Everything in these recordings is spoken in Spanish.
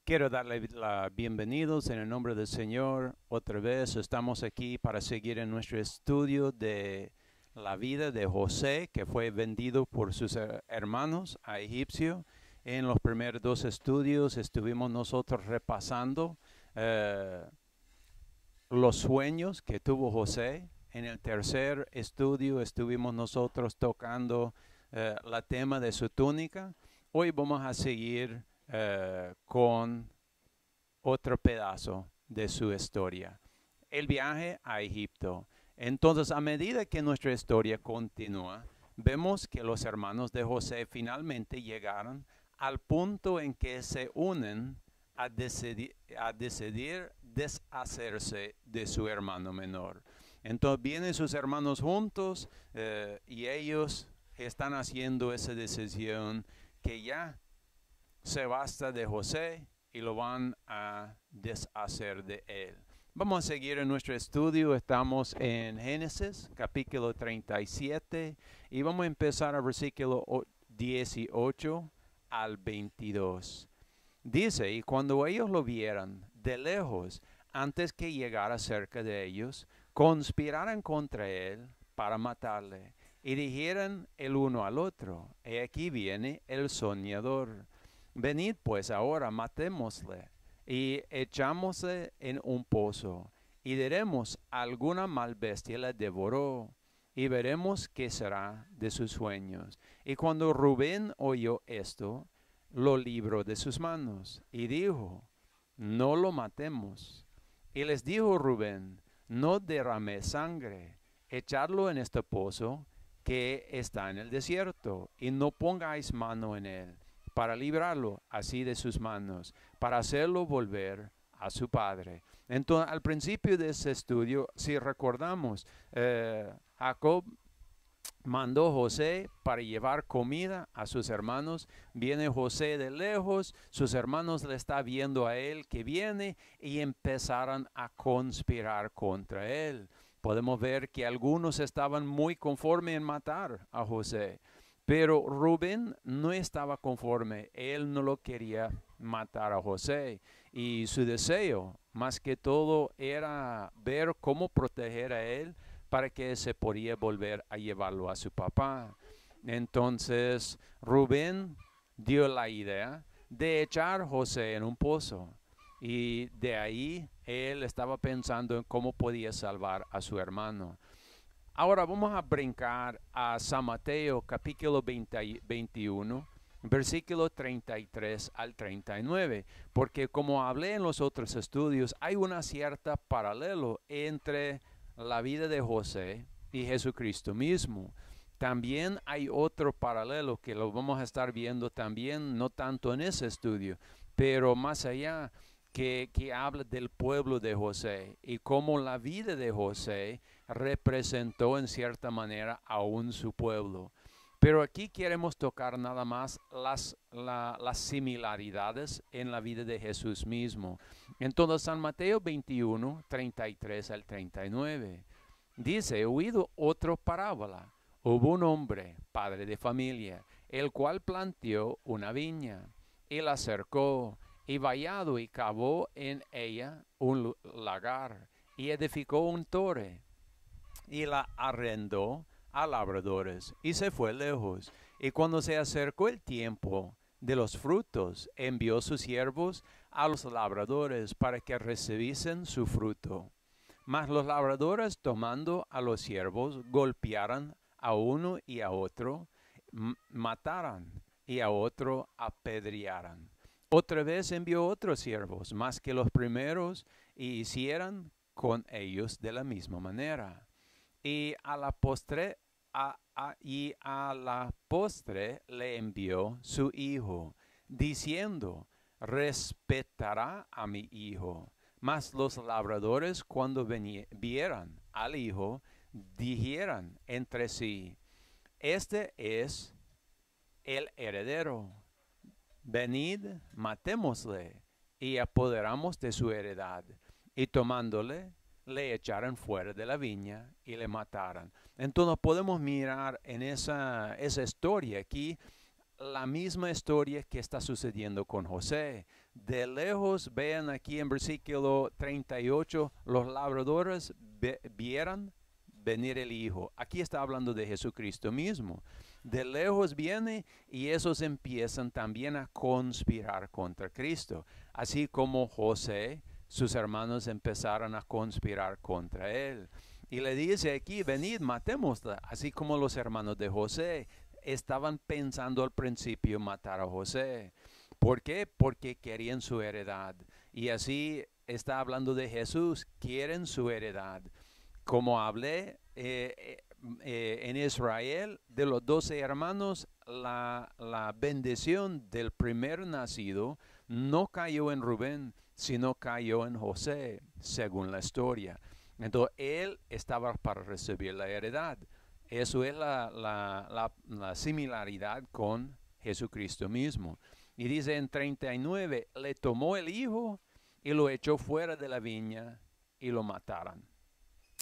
Quiero darle la bienvenidos en el nombre del Señor. Otra vez estamos aquí para seguir en nuestro estudio de la vida de José, que fue vendido por sus hermanos a Egipcio. En los primeros dos estudios estuvimos nosotros repasando los sueños que tuvo José. En el tercer estudio estuvimos nosotros tocando el tema de su túnica. Hoy vamos a seguir con otro pedazo de su historia, el viaje a Egipto. Entonces, a medida que nuestra historia continúa, vemos que los hermanos de José finalmente llegaron al punto en que se unen a decidir deshacerse de su hermano menor. Entonces vienen sus hermanos juntos y ellos están haciendo esa decisión que ya se basta de José y lo van a deshacer de él. Vamos a seguir en nuestro estudio. Estamos en Génesis, capítulo 37, y vamos a empezar al versículo 18 al 22. Dice, y cuando ellos lo vieran de lejos, antes que llegara cerca de ellos, conspiraran contra él para matarle, y dijeran el uno al otro, he aquí viene el soñador. Venid pues ahora, matémosle, y echámosle en un pozo, y diremos, alguna mal bestia le devoró, y veremos qué será de sus sueños. Y cuando Rubén oyó esto, lo libró de sus manos, y dijo, no lo matemos. Y les dijo Rubén, no derraméis sangre, echadlo en este pozo que está en el desierto, y no pongáis mano en él, para librarlo así de sus manos, para hacerlo volver a su padre. Entonces, al principio de ese estudio, si recordamos, Jacob mandó José para llevar comida a sus hermanos. Viene José de lejos, sus hermanos le están viendo a él que viene y empezaron a conspirar contra él. Podemos ver que algunos estaban muy conformes en matar a José, pero Rubén no estaba conforme, él no lo quería matar a José, y su deseo más que todo era ver cómo proteger a él para que se podía volver a llevarlo a su papá. Entonces Rubén dio la idea de echar a José en un pozo, y de ahí él estaba pensando en cómo podía salvar a su hermano. Ahora vamos a brincar a San Mateo capítulo 21, versículo 33 al 39, porque como hablé en los otros estudios, hay una cierta paralelo entre la vida de José y Jesucristo mismo. También hay otro paralelo que lo vamos a estar viendo también, no tanto en ese estudio, pero más allá, que habla del pueblo de José y cómo la vida de José representó en cierta manera aún su pueblo. Pero aquí queremos tocar nada más las similaridades en la vida de Jesús mismo. Entonces, San Mateo 21, 33 al 39, dice, he oído otra parábola. Hubo un hombre, padre de familia, el cual planteó una viña y la cercó, y vallado y cavó en ella un lagar, y edificó un torre, y la arrendó a labradores, y se fue lejos. Y cuando se acercó el tiempo de los frutos, envió sus siervos a los labradores para que recibiesen su fruto. Mas los labradores, tomando a los siervos, golpearan a uno y a otro, mataran, y a otro apedrearan. Otra vez envió otros siervos, más que los primeros, y hicieran con ellos de la misma manera. Y a la postre, le envió su hijo, diciendo, respetará a mi hijo. Mas los labradores, cuando vieran al hijo, dijeran entre sí, este es el heredero. Venid, matémosle, y apoderamos de su heredad. Y tomándole, le echaron fuera de la viña y le mataron. Entonces podemos mirar en esa historia aquí la misma historia que está sucediendo con José. De lejos, vean aquí en versículo 38, los labradores vieran venir el hijo. Aquí está hablando de Jesucristo mismo. De lejos viene y esos empiezan también a conspirar contra Cristo. Así como José, sus hermanos empezaron a conspirar contra él. Y le dice aquí, venid, matémosla. Así como los hermanos de José estaban pensando al principio matar a José. ¿Por qué? Porque querían su heredad. Y así está hablando de Jesús, quieren su heredad. Como hablé en Israel, de los 12 hermanos, la bendición del primer nacido no cayó en Rubén, sino cayó en José, según la historia. Entonces, él estaba para recibir la heredad. Eso es la similaridad con Jesucristo mismo. Y dice en 39, le tomó el hijo y lo echó fuera de la viña y lo mataron.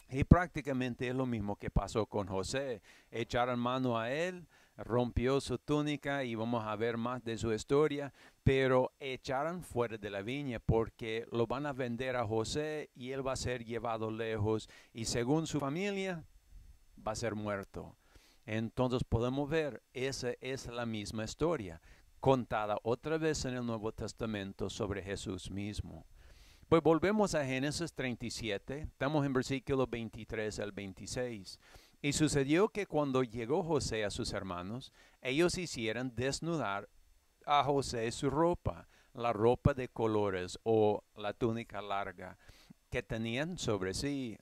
Y prácticamente es lo mismo que pasó con José. Echaron mano a él, rompió su túnica y vamos a ver más de su historia, pero echaron fuera de la viña porque lo van a vender a José y él va a ser llevado lejos y según su familia va a ser muerto. Entonces podemos ver, esa es la misma historia, contada otra vez en el Nuevo Testamento sobre Jesús mismo. Pues volvemos a Génesis 37, estamos en versículo 23 al 26. Y sucedió que cuando llegó José a sus hermanos, ellos hicieron desnudar a José su ropa, la ropa de colores o la túnica larga que tenían sobre sí.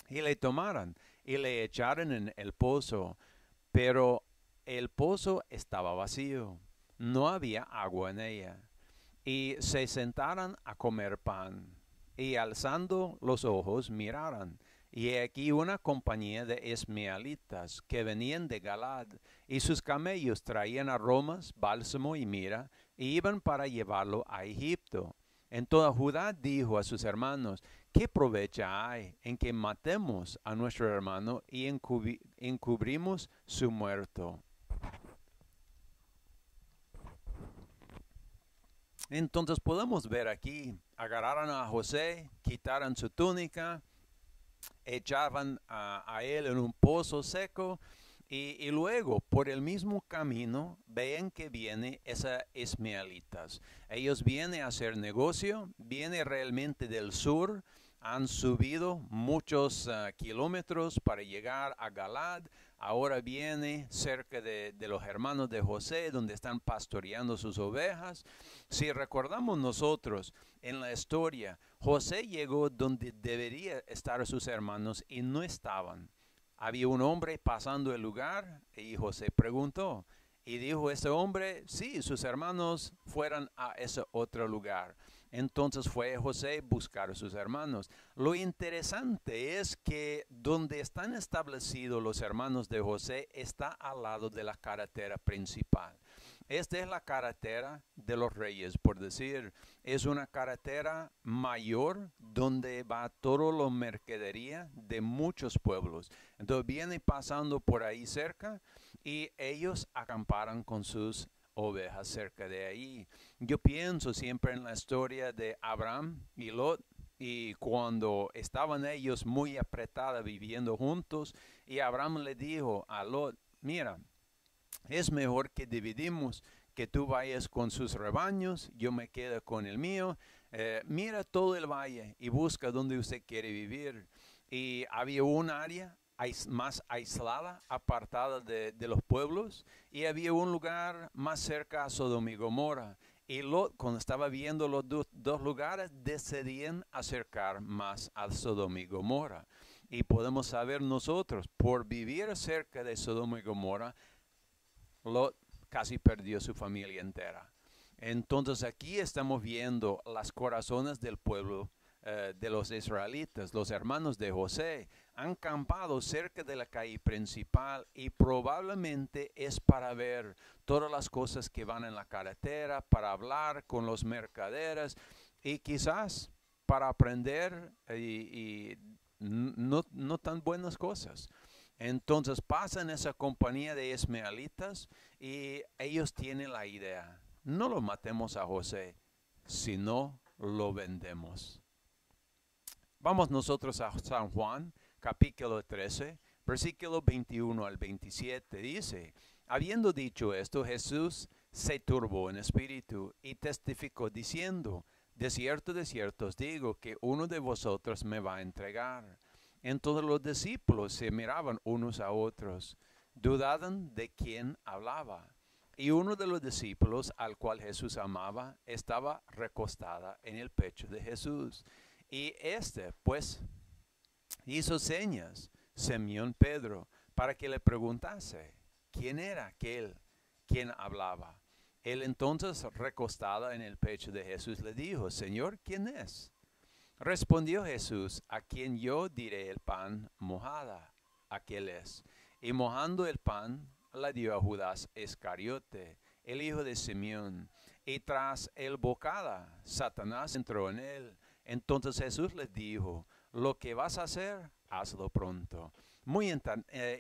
Y le tomaron y le echaron en el pozo, pero el pozo estaba vacío, no había agua en ella. Y se sentaron a comer pan, y alzando los ojos miraron, y he aquí una compañía de ismaelitas que venían de Galad, y sus camellos traían aromas, bálsamo y mirra, y iban para llevarlo a Egipto. Entonces Judá dijo a sus hermanos, ¿qué provecha hay en que matemos a nuestro hermano y encubrimos su muerto? Entonces podemos ver aquí, agarraron a José, quitaron su túnica, echaban a él en un pozo seco y luego por el mismo camino ven que viene esos ismaelitas. Ellos vienen a hacer negocio, vienen realmente del sur, han subido muchos kilómetros para llegar a Galad. Ahora viene cerca de los hermanos de José, donde están pastoreando sus ovejas. Si recordamos nosotros en la historia, José llegó donde debería estar sus hermanos y no estaban. Había un hombre pasando el lugar y José preguntó. Y dijo ese hombre, sí, sus hermanos fueron a ese otro lugar. Entonces fue José a buscar a sus hermanos. Lo interesante es que donde están establecidos los hermanos de José está al lado de la carretera principal. Esta es la carretera de los reyes, por decir. Es una carretera mayor donde va toda la mercadería de muchos pueblos. Entonces viene pasando por ahí cerca y ellos acamparon con sus ovejas cerca de ahí. Yo pienso siempre en la historia de Abraham y Lot. Y cuando estaban ellos muy apretados viviendo juntos, y Abraham le dijo a Lot, mira, es mejor que dividimos, que tú vayas con sus rebaños, yo me quedo con el mío. Mira todo el valle y busca donde usted quiere vivir. Y había un área más aislada, apartada de los pueblos, y había un lugar más cerca a Sodoma y Gomorra. Y Lot, cuando estaba viendo los dos lugares, decidían acercar más a Sodoma y Gomorra. Y podemos saber nosotros, por vivir cerca de Sodoma y Gomorra, Lot casi perdió su familia entera. Entonces aquí estamos viendo las corazones del pueblo de los israelitas. Los hermanos de José han acampado cerca de la calle principal y probablemente es para ver todas las cosas que van en la carretera, para hablar con los mercaderes y quizás para aprender y no tan buenas cosas. Entonces pasan esa compañía de ismaelitas y ellos tienen la idea, no lo matemos a José, sino lo vendemos. Vamos nosotros a San Juan, capítulo 13, versículo 21 al 27. Dice, habiendo dicho esto, Jesús se turbó en espíritu y testificó diciendo, de cierto os digo que uno de vosotros me va a entregar. Entonces los discípulos se miraban unos a otros, dudaban de quién hablaba. Y uno de los discípulos, al cual Jesús amaba, estaba recostada en el pecho de Jesús. Y pues, hizo señas, Simeón Pedro, para que le preguntase, ¿quién era aquel quien hablaba? Él entonces, recostada en el pecho de Jesús, le dijo, Señor, ¿quién es? Respondió Jesús, a quien yo diré el pan mojada, aquel es. Y mojando el pan, la dio a Judas Iscariote, el hijo de Simeón. Y tras el bocado, Satanás entró en él. Entonces Jesús les dijo, lo que vas a hacer, hazlo pronto. Muy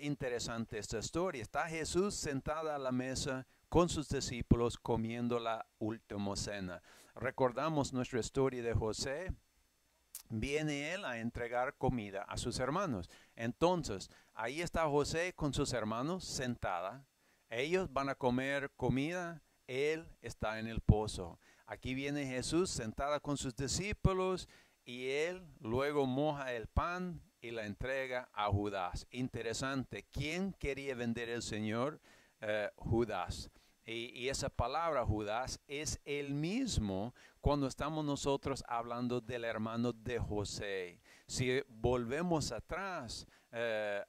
interesante esta historia. Está Jesús sentado a la mesa con sus discípulos comiendo la última cena. Recordamos nuestra historia de José. Viene él a entregar comida a sus hermanos. Entonces, ahí está José con sus hermanos sentada. Ellos van a comer comida. Él está en el pozo. Aquí viene Jesús sentada con sus discípulos y él luego moja el pan y la entrega a Judas. Interesante. ¿Quién quería vender el Señor? Judas. Y esa palabra Judas es el mismo cuando estamos nosotros hablando del hermano de José. Si volvemos atrás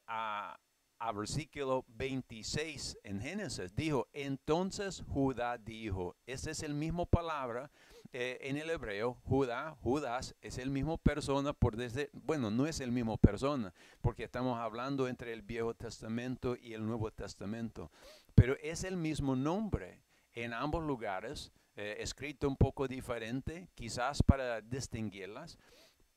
a versículo 26 en Génesis, dijo, entonces Judá dijo, esa es el mismo palabra en el hebreo, Judas es el mismo persona bueno, no es el mismo persona, porque estamos hablando entre el Viejo Testamento y el Nuevo Testamento, pero es el mismo nombre en ambos lugares, escrito un poco diferente, quizás para distinguirlas,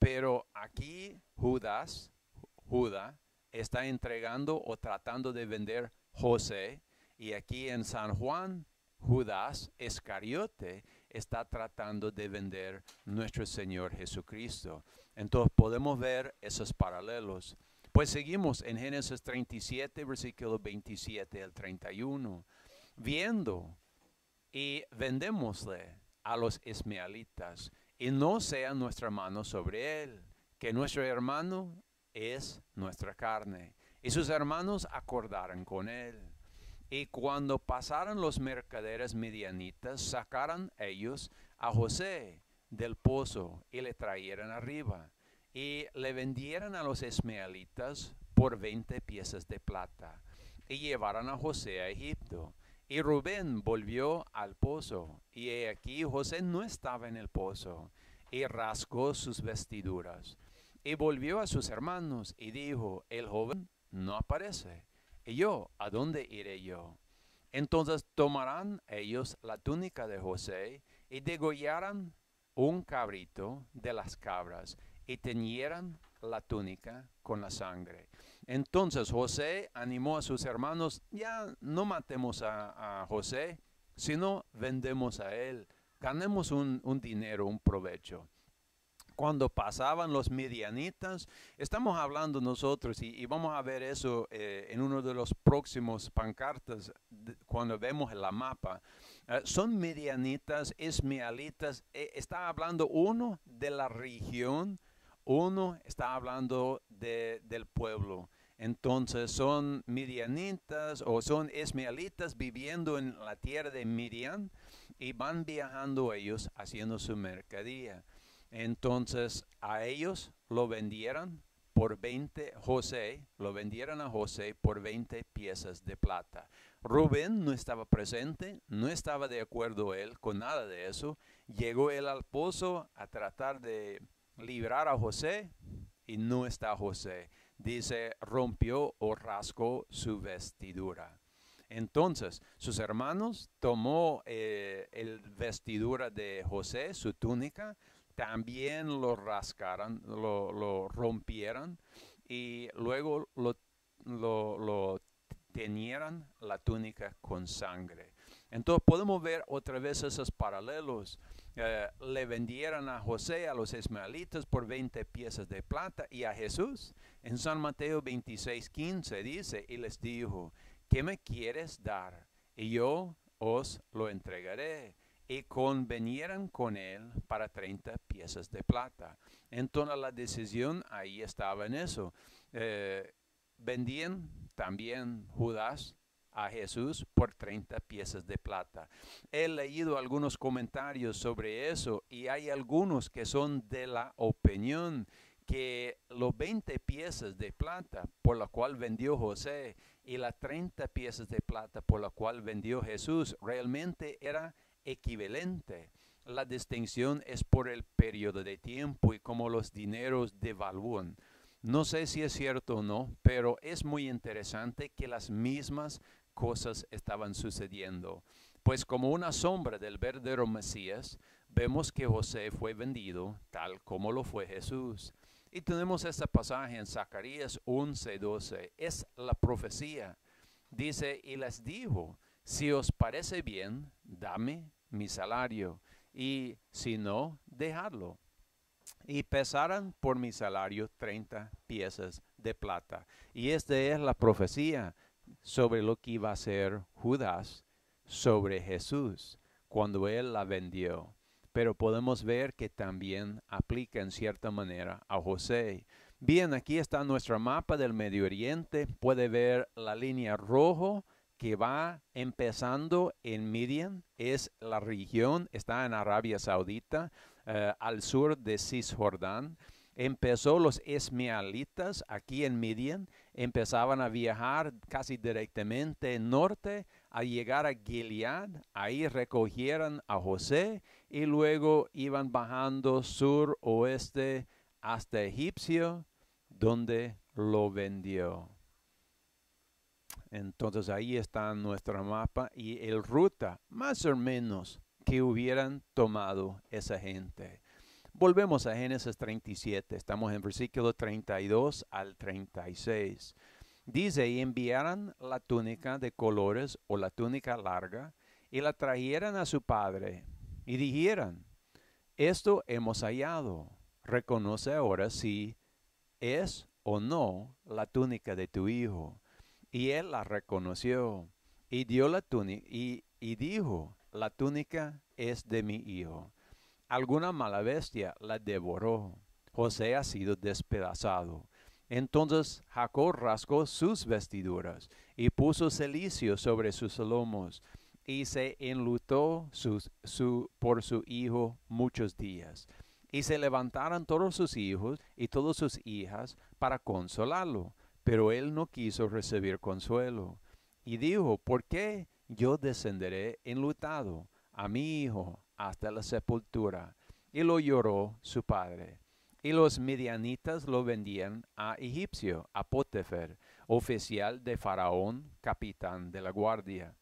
pero aquí Judá está entregando o tratando de vender José, y aquí en San Juan, Judas Iscariote está tratando de vender nuestro Señor Jesucristo. Entonces podemos ver esos paralelos. Pues seguimos en Génesis 37, versículo 27 al 31. Viendo y vendémosle a los ismaelitas, y no sea nuestra mano sobre él, que nuestro hermano es nuestra carne. Y sus hermanos acordaron con él. Y cuando pasaron los mercaderes midianitas, sacaron ellos a José del pozo y le trajeron arriba. Y le vendieron a los ismaelitas por 20 piezas de plata. Y llevaron a José a Egipto. Y Rubén volvió al pozo. Y he aquí José no estaba en el pozo. Y rasgó sus vestiduras. Y volvió a sus hermanos y dijo, el joven no aparece. Y yo, ¿a dónde iré yo? Entonces tomarán ellos la túnica de José y degollarán un cabrito de las cabras y teñieran la túnica con la sangre. Entonces José animó a sus hermanos, ya no matemos a José, sino vendemos a él, ganemos un dinero, un provecho. Cuando pasaban los midianitas, estamos hablando nosotros y vamos a ver eso en uno de los próximos pancartas cuando vemos la mapa. Son midianitas, ismaelitas, está hablando uno de la región, uno está hablando del pueblo. Entonces son midianitas o son ismaelitas viviendo en la tierra de Midian y van viajando ellos haciendo su mercadería. Entonces a ellos lo vendieron por 20, lo vendieron a José por 20 piezas de plata. Rubén no estaba presente, no estaba de acuerdo él con nada de eso. Llegó él al pozo a tratar de librar a José y no está José. Dice, rompió o rasgó su vestidura. Entonces, sus hermanos tomó el vestidura de José, su túnica, también lo rascaron, lo rompieron y luego lo teñieran la túnica con sangre. Entonces podemos ver otra vez esos paralelos. Le vendieran a José, a los ismaelitas, por 20 piezas de plata, y a Jesús. En San Mateo 26:15 dice, y les dijo, ¿qué me quieres dar? Y yo os lo entregaré. Y convenieran con él para 30 piezas de plata. Entonces la decisión ahí estaba en eso. Vendían también Judas a Jesús por 30 piezas de plata. He leído algunos comentarios sobre eso y hay algunos que son de la opinión que los 20 piezas de plata por la cual vendió José y las 30 piezas de plata por la cual vendió Jesús realmente era equivalente. La distinción es por el periodo de tiempo y cómo los dineros devalúan. No sé si es cierto o no, pero es muy interesante que las mismas cosas estaban sucediendo. Pues como una sombra del verdadero Mesías, vemos que José fue vendido tal como lo fue Jesús. Y tenemos este pasaje en Zacarías 11:12. Es la profecía. Dice, y les dijo, si os parece bien, dame mi salario, y si no, dejadlo. Y pesaran por mi salario 30 piezas de plata. Y esta es la profecía sobre lo que iba a hacer Judas sobre Jesús cuando él la vendió. Pero podemos ver que también aplica en cierta manera a José. Bien, aquí está nuestro mapa del Medio Oriente. Puede ver la línea roja que va empezando en Midian. Es la región, está en Arabia Saudita, al sur de Cisjordán. Empezó los ismaelitas aquí en Midian, empezaban a viajar casi directamente norte a llegar a Gilead, ahí recogieron a José y luego iban bajando sur oeste hasta Egipcio, donde lo vendió. Entonces ahí está nuestro mapa y el ruta más o menos que hubieran tomado esa gente. Volvemos a Génesis 37, estamos en versículo 32 al 36. Dice, y enviaran la túnica de colores o la túnica larga y la trajeran a su padre y dijeran, esto hemos hallado, reconoce ahora si es o no la túnica de tu hijo. Y él la reconoció y dio la túnica y dijo, la túnica es de mi hijo. Alguna mala bestia la devoró. José ha sido despedazado. Entonces Jacob rasgó sus vestiduras y puso cilicio sobre sus lomos y se enlutó por su hijo muchos días. Y se levantaron todos sus hijos y todas sus hijas para consolarlo, pero él no quiso recibir consuelo. Y dijo, ¿por qué yo descenderé enlutado a mi hijo hasta la sepultura? Y lo lloró su padre. Y los midianitas lo vendían a Egipcio, a Potifar, oficial de Faraón, capitán de la guardia.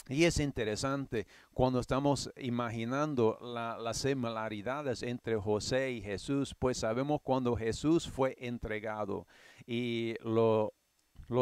Y es interesante cuando estamos imaginando las similaridades entre José y Jesús, pues sabemos cuando Jesús fue entregado y los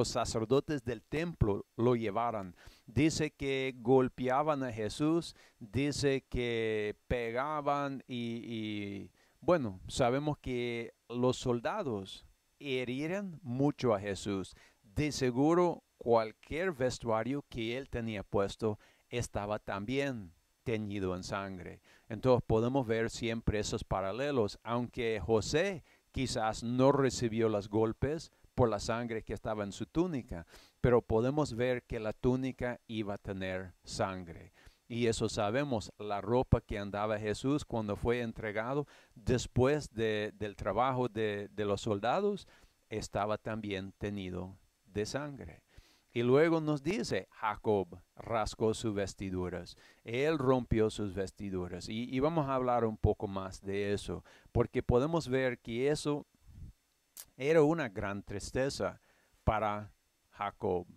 sacerdotes del templo lo llevaron. Dice que golpeaban a Jesús, dice que pegaban y bueno, sabemos que los soldados herían mucho a Jesús. De seguro cualquier vestuario que él tenía puesto estaba también teñido en sangre. Entonces podemos ver siempre esos paralelos, aunque José quizás no recibió los golpes por la sangre que estaba en su túnica, pero podemos ver que la túnica iba a tener sangre. Y eso sabemos, la ropa que andaba Jesús cuando fue entregado después del trabajo de los soldados estaba también teñido de sangre. Y luego nos dice, Jacob rasgó sus vestiduras, él rompió sus vestiduras. Y vamos a hablar un poco más de eso, porque podemos ver que eso era una gran tristeza para Jacob.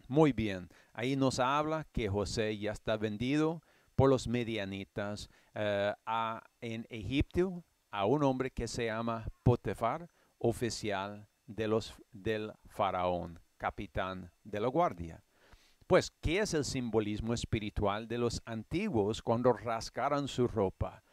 Muy bien, ahí nos habla que José ya está vendido por los medianitas en Egipto a un hombre que se llama Potifar, oficial del faraón, capitán de la guardia. Pues, ¿qué es el simbolismo espiritual de los antiguos cuando rasgaron su ropa?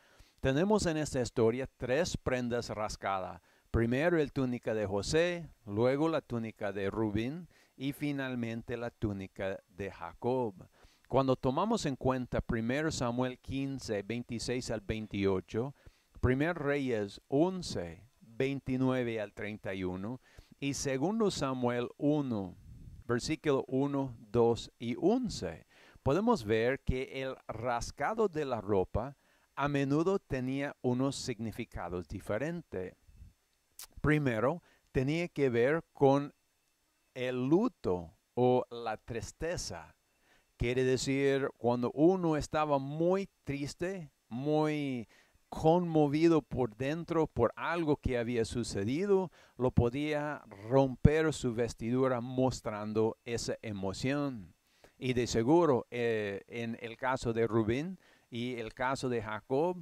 Tenemos en esta historia 3 prendas rasgadas. Primero la túnica de José, luego la túnica de Rubén y finalmente la túnica de Jacob. Cuando tomamos en cuenta 1 Samuel 15, 26 al 28, 1 Reyes 11, 29 al 31 y 2 Samuel 1, versículo 1, 2 y 11, podemos ver que el rasgado de la ropa a menudo tenía unos significados diferentes. Primero, tenía que ver con el luto o la tristeza. Quiere decir, cuando uno estaba muy triste, muy conmovido por dentro por algo que había sucedido, lo podía romper su vestidura mostrando esa emoción. Y de seguro, en el caso de Rubén y el caso de Jacob,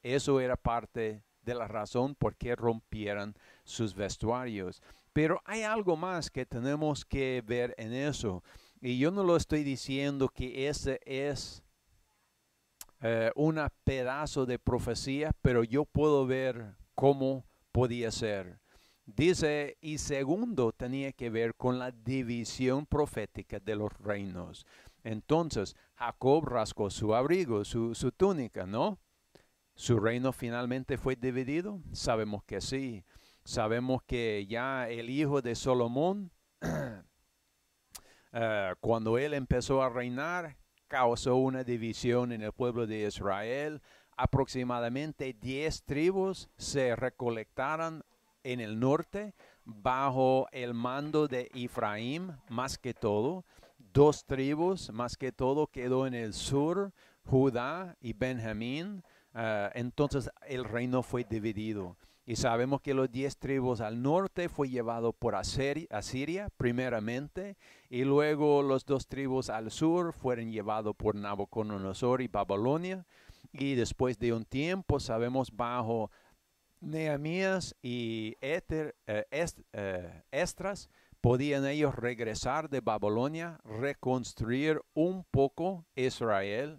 eso era parte de la razón por qué rompieran sus vestuarios. Pero hay algo más que tenemos que ver en eso. Y yo no lo estoy diciendo que ese es un pedazo de profecía, pero yo puedo ver cómo podía ser. Dice, y segundo tenía que ver con la división profética de los reinos. Entonces, Jacob rasgó su abrigo, su túnica, ¿no? ¿Su reino finalmente fue dividido? Sabemos que sí. Sabemos que ya el hijo de Salomón, cuando él empezó a reinar, causó una división en el pueblo de Israel. Aproximadamente 10 tribus se recolectaron en el norte bajo el mando de Efraín, más que todo. 2 tribus, más que todo, quedó en el sur, Judá y Benjamín. Entonces el reino fue dividido. Y sabemos que los 10 tribus al norte fue llevado por Asiria primeramente, y luego los 2 tribus al sur fueron llevados por Nabucodonosor y Babilonia. Y después de un tiempo, sabemos, bajo Nehemías y Esdras, podían ellos regresar de Babilonia, reconstruir un poco Israel,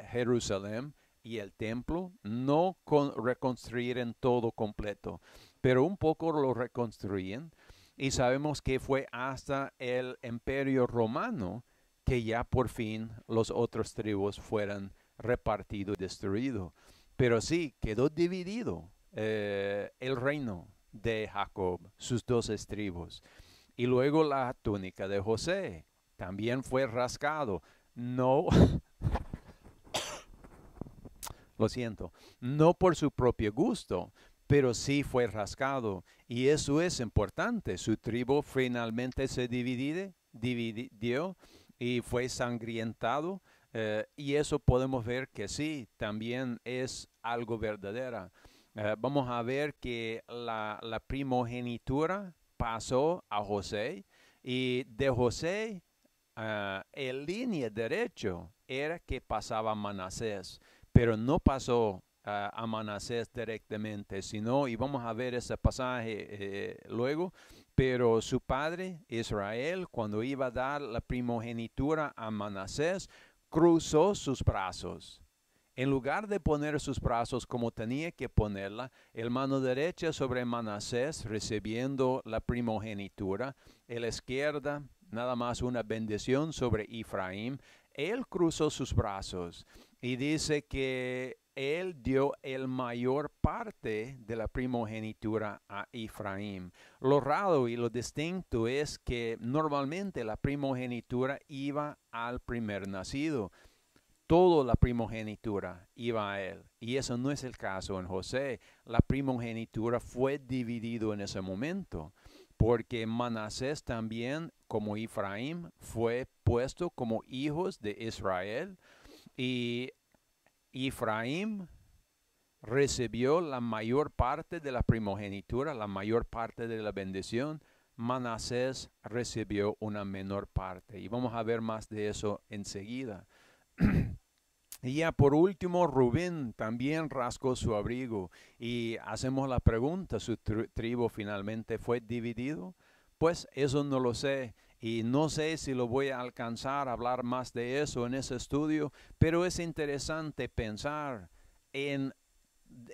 Jerusalén y el templo, no reconstruir en todo completo, pero un poco lo reconstruyen. Y sabemos que fue hasta el Imperio Romano que ya por fin los otros tribus fueron repartidos y destruidos. Pero sí, quedó dividido el reino de Jacob, sus 12 tribus. Y luego la túnica de José también fue rasgado. No, lo siento, no por su propio gusto, pero sí fue rasgado. Y eso es importante. Su tribu finalmente se dividió y fue sangrientado. Y eso podemos ver que sí, también es algo verdadero. Vamos a ver que la primogenitura pasó a José, y de José en línea derecho era que pasaba a Manasés, pero no pasó a Manasés directamente, sino, y vamos a ver ese pasaje luego, pero su padre Israel, cuando iba a dar la primogenitura a Manasés, cruzó sus brazos. En lugar de poner sus brazos como tenía que ponerla, el mano derecha sobre Manasés recibiendo la primogenitura, la izquierda nada más una bendición sobre Efraín. Él cruzó sus brazos y dice que él dio el mayor parte de la primogenitura a Efraín. Lo raro y lo distinto es que normalmente la primogenitura iba al primer nacido. Toda la primogenitura iba a él. Y eso no es el caso en José. La primogenitura fue dividido en ese momento, porque Manasés también, como Efraín, fue puesto como hijos de Israel. Y Efraín recibió la mayor parte de la primogenitura, la mayor parte de la bendición. Manasés recibió una menor parte. Y vamos a ver más de eso enseguida. Y ya por último, Rubén también rasgó su abrigo. Y hacemos la pregunta, ¿su tribu finalmente fue dividido? Pues eso no lo sé. Y no sé si lo voy a alcanzar a hablar más de eso en ese estudio, pero es interesante pensar en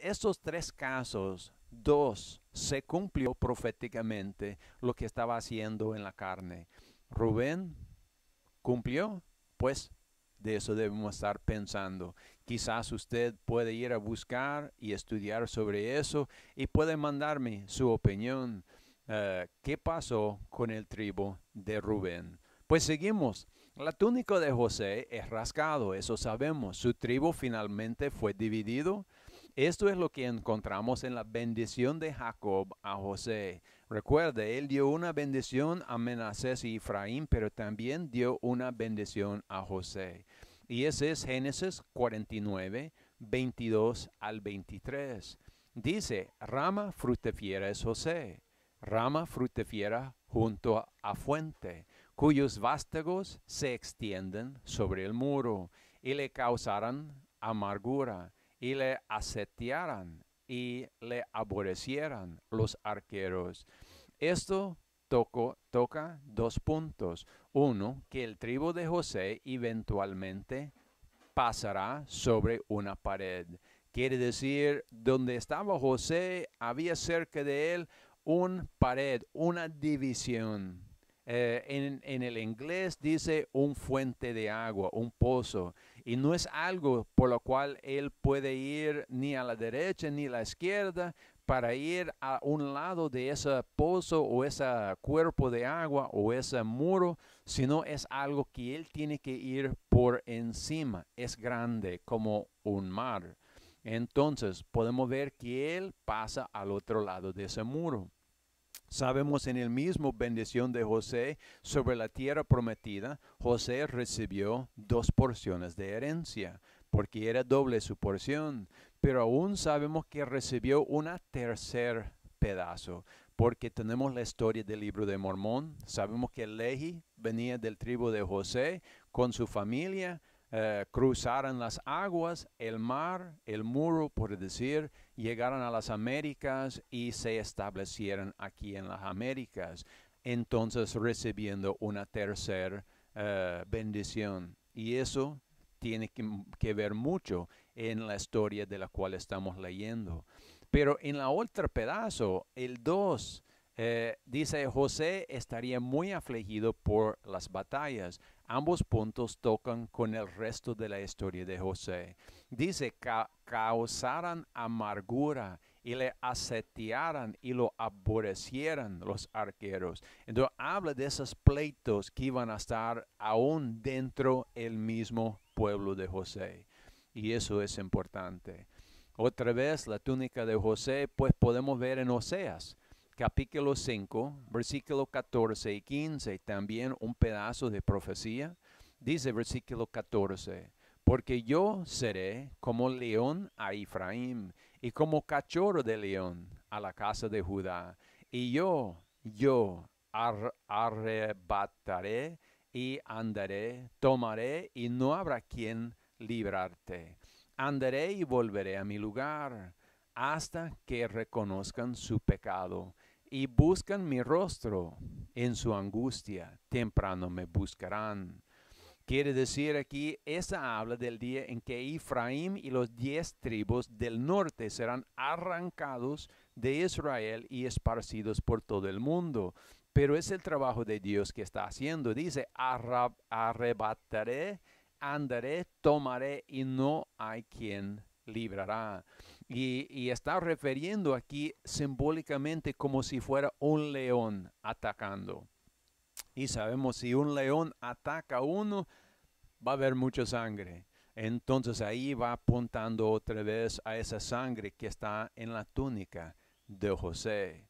estos tres casos. Dos, se cumplió proféticamente lo que estaba haciendo en la carne. Rubén cumplió, pues de eso debemos estar pensando. Quizás usted puede ir a buscar y estudiar sobre eso y puede mandarme su opinión. ¿Qué pasó con el tribu de Rubén? Pues seguimos. La túnica de José es rasgado, eso sabemos. Su tribu finalmente fue dividido. Esto es lo que encontramos en la bendición de Jacob a José. Recuerde, él dio una bendición a Manasés y Efraín, pero también dio una bendición a José. Y ese es Génesis 49, 22 al 23. Dice, rama fructífera es José, rama fructífera junto a fuente, cuyos vástagos se extienden sobre el muro y le causarán amargura y le asetiaran y le aborrecieran los arqueros. Esto toca dos puntos. Uno, que el tribu de José eventualmente pasará sobre una pared. Quiere decir, donde estaba José, había cerca de él una pared, una división. En el inglés dice un fuente de agua, un pozo, y no es algo por lo cual él puede ir ni a la derecha ni a la izquierda para ir a un lado de ese pozo o ese cuerpo de agua o ese muro, sino es algo que él tiene que ir por encima. Es grande como un mar. Entonces podemos ver que él pasa al otro lado de ese muro. Sabemos en el mismo bendición de José sobre la tierra prometida, José recibió dos porciones de herencia, porque era doble su porción, pero aún sabemos que recibió una tercer pedazo, porque tenemos la historia del libro de Mormón, sabemos que Lehi venía del tribu de José con su familia, cruzaron las aguas, el mar, el muro, por decir, llegaron a las Américas y se establecieron aquí en las Américas, entonces recibiendo una tercera bendición. Y eso tiene que ver mucho en la historia de la cual estamos leyendo. Pero en la otra pedazo, el 2, dice, José estaría muy afligido por las batallas. Ambos puntos tocan con el resto de la historia de José. Dice, causaran amargura y le asetiaran y lo aborrecieran los arqueros. Entonces habla de esos pleitos que iban a estar aún dentro del mismo pueblo de José. Y eso es importante. Otra vez la túnica de José, pues podemos ver en Oseas, capítulo 5, versículo 14 y 15, también un pedazo de profecía. Dice versículo 14, porque yo seré como león a Efraín y como cachorro de león a la casa de Judá. Y yo arrebataré y andaré, tomaré y no habrá quien librarte. Andaré y volveré a mi lugar hasta que reconozcan su pecado y buscan mi rostro en su angustia. Temprano me buscarán. Quiere decir aquí, esa habla del día en que Efraín y los 10 tribus del norte serán arrancados de Israel y esparcidos por todo el mundo. Pero es el trabajo de Dios que está haciendo. Dice, arrebataré, andaré, tomaré y no hay quien librará. Y está refiriendo aquí simbólicamente como si fuera un león atacando. Y sabemos si un león ataca a uno, va a haber mucha sangre. Entonces ahí va apuntando otra vez a esa sangre que está en la túnica de José.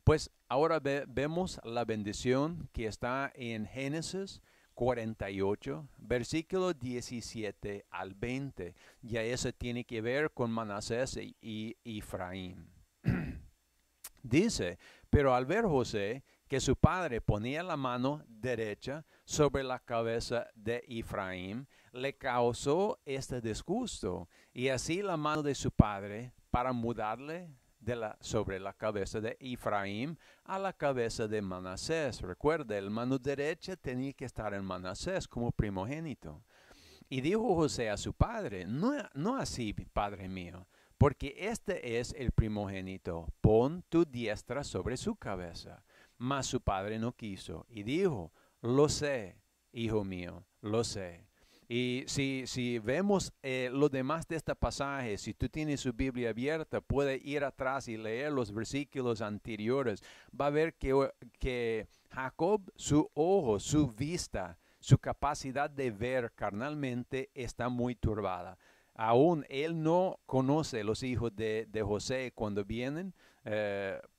Pues ahora vemos la bendición que está en Génesis 48, versículo 17 al 20. Ya eso tiene que ver con Manasés y Efraín. Dice, pero al ver José que su padre ponía la mano derecha sobre la cabeza de Efraín, le causó este disgusto y así la mano de su padre para mudarle sobre la cabeza de Efraín a la cabeza de Manasés. Recuerda, el mano derecha tenía que estar en Manasés como primogénito. Y dijo José a su padre, no así, padre mío, porque este es el primogénito, pon tu diestra sobre su cabeza. Mas su padre no quiso y dijo, lo sé, hijo mío, lo sé. Y si vemos lo demás de este pasaje, si tú tienes su Biblia abierta, puede ir atrás y leer los versículos anteriores. Va a ver que Jacob, su ojo, su vista, su capacidad de ver carnalmente está muy turbada. Aún él no conoce los hijos de José cuando vienen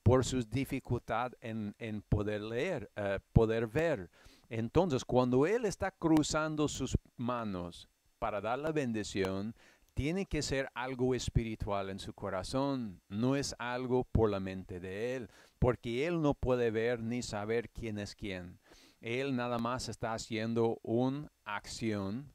por sus dificultades en poder leer, poder ver. Entonces, cuando él está cruzando sus manos para dar la bendición, tiene que ser algo espiritual en su corazón, no es algo por la mente de él, porque él no puede ver ni saber quién es quién. Él nada más está haciendo una acción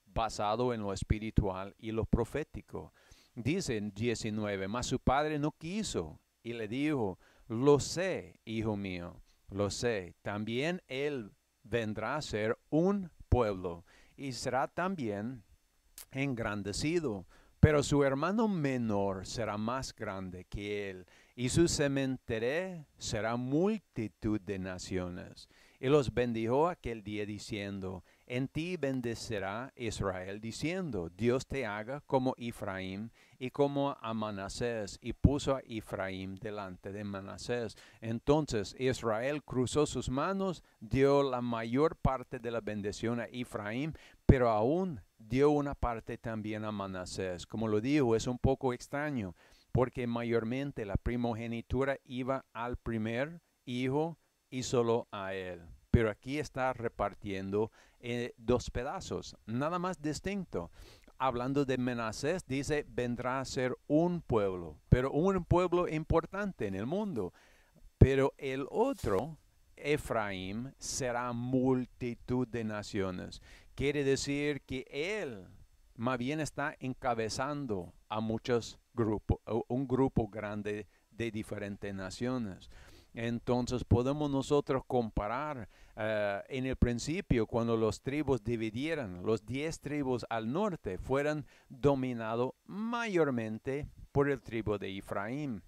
basado en lo espiritual y lo profético. Dice en 19, mas su padre no quiso y le dijo, lo sé, hijo mío, lo sé, también él vendrá a ser un pueblo y será también engrandecido, pero su hermano menor será más grande que él, y su sementeré será multitud de naciones. Y los bendijo aquel día diciendo, en ti bendecirá Israel, diciendo, Dios te haga como Efraín y como a Manasés, y puso a Efraín delante de Manasés. Entonces Israel cruzó sus manos, dio la mayor parte de la bendición a Efraín, pero aún dio una parte también a Manasés. Como lo dijo, es un poco extraño, porque mayormente la primogenitura iba al primer hijo y solo a él. Pero aquí está repartiendo dos pedazos, nada más distinto. Hablando de Manasés, dice, vendrá a ser un pueblo, pero un pueblo importante en el mundo. Pero el otro, Efraín, será multitud de naciones. Quiere decir que él más bien está encabezando a muchos grupos, un grupo grande de diferentes naciones. Entonces podemos nosotros comparar en el principio cuando los tribus dividieran, los 10 tribus al norte fueran dominados mayormente por el tribu de Efraín.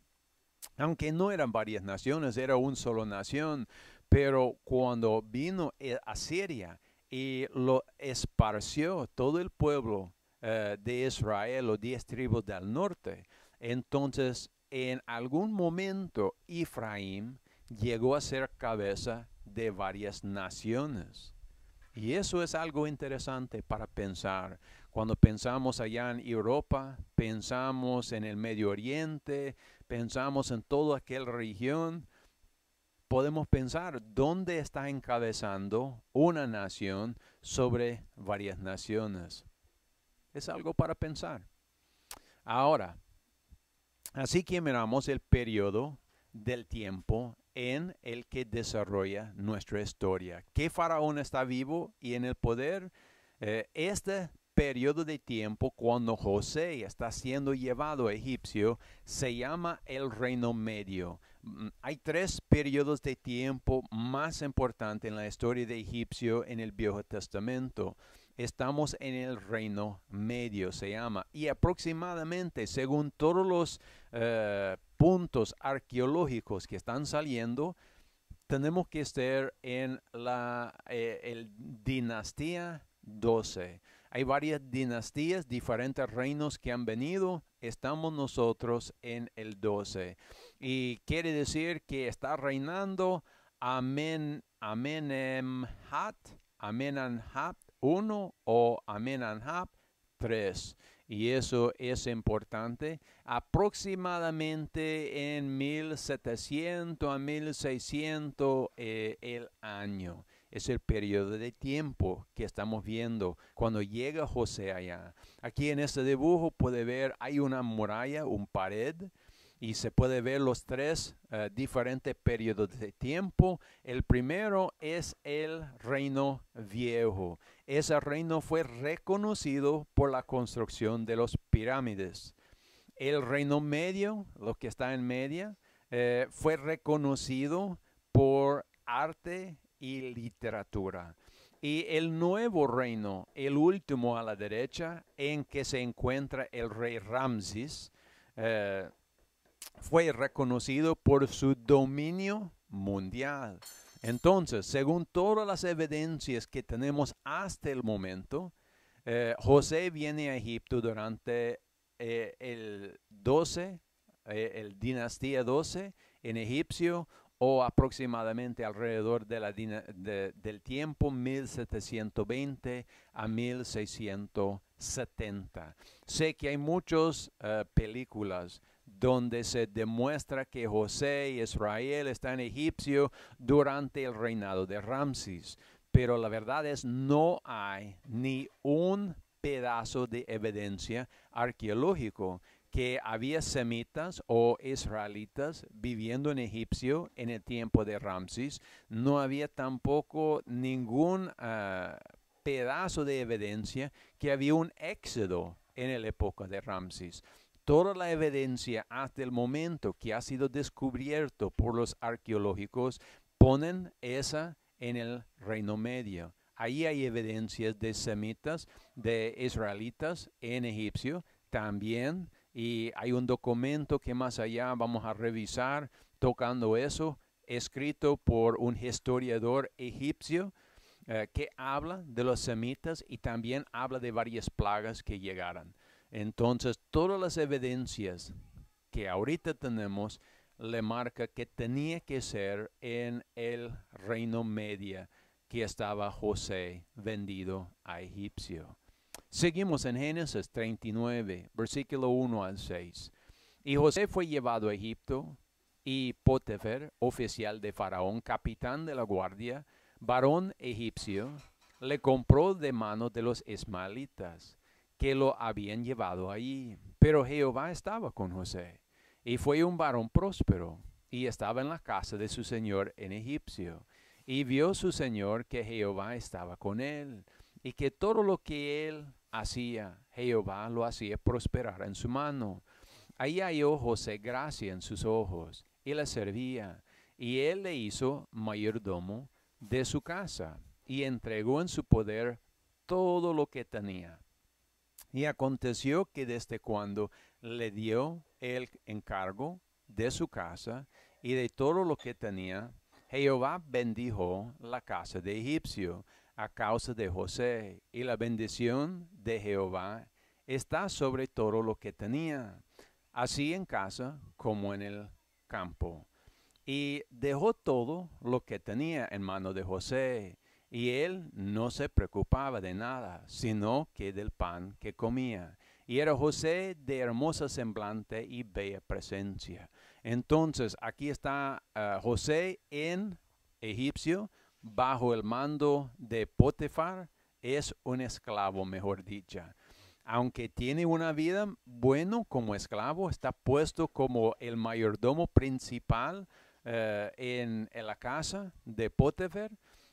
Aunque no eran varias naciones, era una sola nación, pero cuando vino Asiria y lo esparció todo el pueblo de Israel, los 10 tribus del norte, entonces en algún momento Efraín llegó a ser cabeza de varias naciones. Y eso es algo interesante para pensar. Cuando pensamos allá en Europa, pensamos en el Medio Oriente, pensamos en toda aquella región, podemos pensar dónde está encabezando una nación sobre varias naciones. Es algo para pensar. Ahora, así que miramos el periodo del tiempo en el que desarrolla nuestra historia. ¿Qué faraón está vivo y en el poder? Este periodo de tiempo, cuando José está siendo llevado a Egipcio, se llama el Reino Medio. Hay 3 periodos de tiempo más importantes en la historia de Egipcio en el Viejo Testamento. Estamos en el Reino Medio, se llama, y aproximadamente, según todos los puntos arqueológicos que están saliendo, tenemos que estar en la dinastía 12. Hay varias dinastías, diferentes reinos que han venido. Estamos nosotros en el 12. Y quiere decir que está reinando Amenemhat 1 o Amenemhat 3. Y eso es importante. Aproximadamente en 1700 a 1600 el año. Es el periodo de tiempo que estamos viendo cuando llega José allá. Aquí en este dibujo puede ver, hay una muralla, una pared, Y se puede ver los tres diferentes periodos de tiempo. El primero es el reino viejo. Ese reino fue reconocido por la construcción de las pirámides. El reino medio, lo que está en media, fue reconocido por arte y literatura. Y el nuevo reino, el último a la derecha, en que se encuentra el rey Ramses, fue reconocido por su dominio mundial. Entonces, según todas las evidencias que tenemos hasta el momento, José viene a Egipto durante el 12, el dinastía 12 en egipcio, o aproximadamente alrededor del tiempo 1720 a 1670. Sé que hay muchas películas donde se demuestra que José y Israel están en Egipcio durante el reinado de Ramses. Pero la verdad es no hay ni un pedazo de evidencia arqueológico que había semitas o israelitas viviendo en Egipcio en el tiempo de Ramses. No había tampoco ningún pedazo de evidencia que había un éxodo en la época de Ramses. Toda la evidencia hasta el momento que ha sido descubierto por los arqueológicos ponen esa en el Reino Medio. Ahí hay evidencias de semitas, de israelitas en Egipcio también. Y hay un documento que más allá vamos a revisar tocando eso, escrito por un historiador egipcio que habla de los semitas y también habla de varias plagas que llegaron. Entonces, todas las evidencias que ahorita tenemos le marca que tenía que ser en el Reino Medio que estaba José vendido a Egipcio. Seguimos en Génesis 39, versículo 1 al 6. Y José fue llevado a Egipto, y Potifar, oficial de Faraón, capitán de la guardia, varón egipcio, le compró de mano de los ismaelitas, que lo habían llevado allí. Pero Jehová estaba con José, y fue un varón próspero, y estaba en la casa de su señor en Egipcio. Y vio su señor que Jehová estaba con él, y que todo lo que él hacía, Jehová lo hacía prosperar en su mano. Ahí halló José gracia en sus ojos, y le servía, y él le hizo mayordomo de su casa, y entregó en su poder todo lo que tenía. Y aconteció que desde cuando le dio el encargo de su casa y de todo lo que tenía, Jehová bendijo la casa de Egipcio a causa de José, y la bendición de Jehová está sobre todo lo que tenía, así en casa como en el campo. Y dejó todo lo que tenía en mano de José, y él no se preocupaba de nada, sino que del pan que comía. Y era José de hermosa semblante y bella presencia. Entonces, aquí está José en Egipcio, bajo el mando de Potifar. Es un esclavo, mejor dicho. Aunque tiene una vida buena como esclavo, está puesto como el mayordomo principal en la casa de Potifar,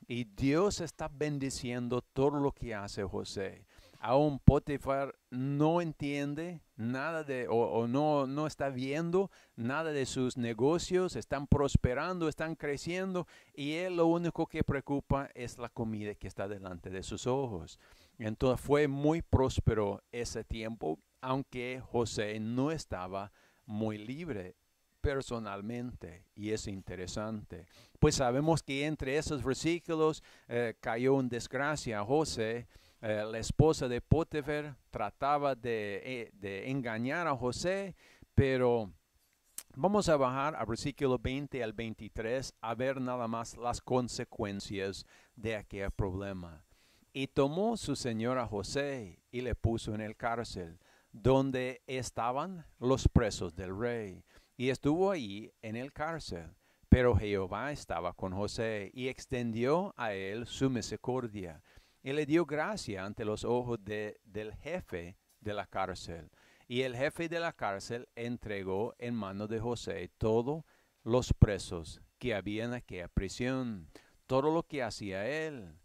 y Dios está bendiciendo todo lo que hace José. Aún Potifar no entiende nada o no está viendo nada de sus negocios, están prosperando, están creciendo, y él lo único que preocupa es la comida que está delante de sus ojos. Entonces fue muy próspero ese tiempo, aunque José no estaba muy libre personalmente, y es interesante. Pues sabemos que entre esos versículos cayó en desgracia a José. La esposa de Potifar trataba de engañar a José, pero vamos a bajar al versículo 20 al 23 a ver nada más las consecuencias de aquel problema. Y tomó su señor a José y le puso en el cárcel, donde estaban los presos del rey. Y estuvo allí en el cárcel. Pero Jehová estaba con José y extendió a él su misericordia, y le dio gracia ante los ojos del jefe de la cárcel. Y el jefe de la cárcel entregó en manos de José todos los presos que había en aquella prisión. Todo lo que hacía él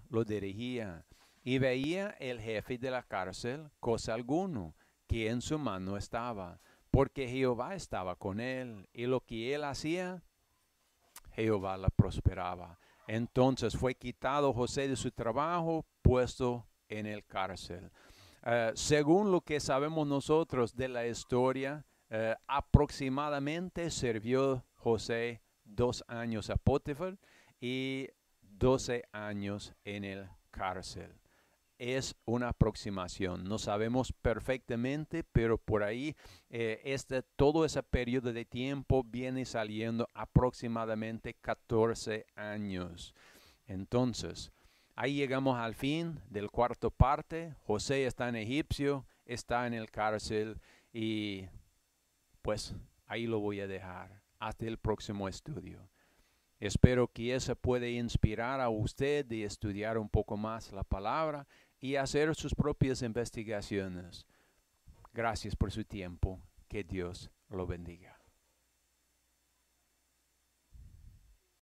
lo dirigía. Y veía el jefe de la cárcel cosa alguno que en su mano estaba, porque Jehová estaba con él, y lo que él hacía, Jehová la prosperaba. Entonces fue quitado José de su trabajo, puesto en el cárcel. Según lo que sabemos nosotros de la historia, aproximadamente sirvió José 2 años a Potifar y 12 años en el cárcel. Es una aproximación, no sabemos perfectamente, pero por ahí todo ese periodo de tiempo viene saliendo aproximadamente 14 años. Entonces, ahí llegamos al fin del cuarto parte. José está en Egipcio, está en el cárcel y pues ahí lo voy a dejar hasta el próximo estudio. Espero que eso pueda inspirar a usted de estudiar un poco más la palabra y hacer sus propias investigaciones. Gracias por su tiempo. Que Dios lo bendiga.